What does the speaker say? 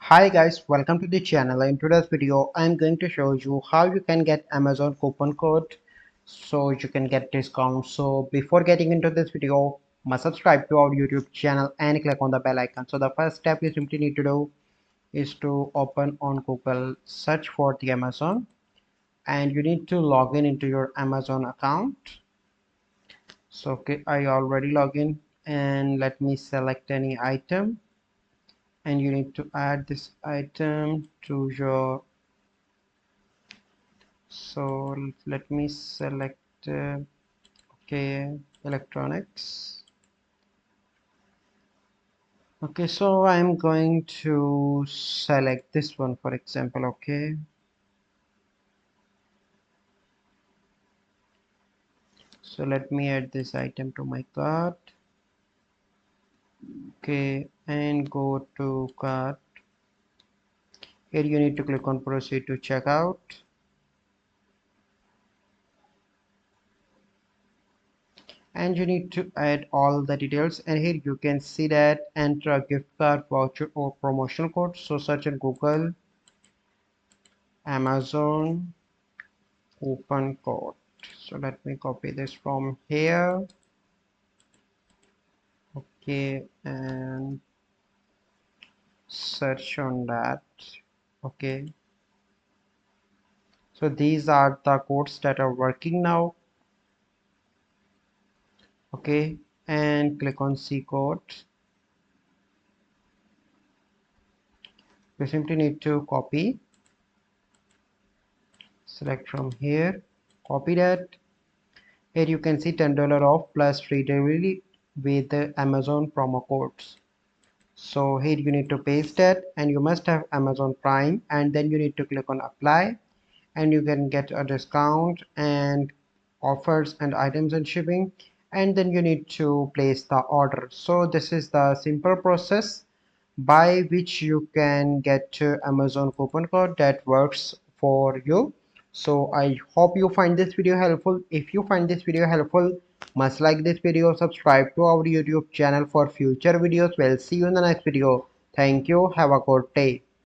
Hi guys, welcome to the channel. In today's video, I'm going to show you how you can get Amazon coupon code so you can get discount. So before getting into this video, must subscribe to our YouTube channel and click on the bell icon. So the first step you simply need to do is to open on Google, search for the Amazon, and you need to log in into your Amazon account. So okay, I already log in, and let me select any item, and you need to add this item to your. So let me select okay, electronics. Okay, so I'm going to select this one, for example. Okay, so let me add this item to my cart. Okay, and go to cart. Here you need to click on proceed to checkout, and you need to add all the details. And here you can see that enter a gift card, voucher, or promotional code. So search in Google Amazon coupon code. So let me copy this from here. Okay, and search on that. Okay, so these are the codes that are working now. Okay, and click on C code. You simply need to copy, select from here, copy that. Here you can see $10 off plus free delivery with the Amazon promo codes. So here you need to paste that, and you must have Amazon Prime, and then you need to click on apply, and you can get a discount and offers and items and shipping, and then you need to place the order. So this is the simple process by which you can get Amazon coupon code that works for you. So I hope you find this video helpful. If you find this video helpful, must like this video, subscribe to our YouTube channel for future videos. We'll see you in the next video. Thank you. Have a good day.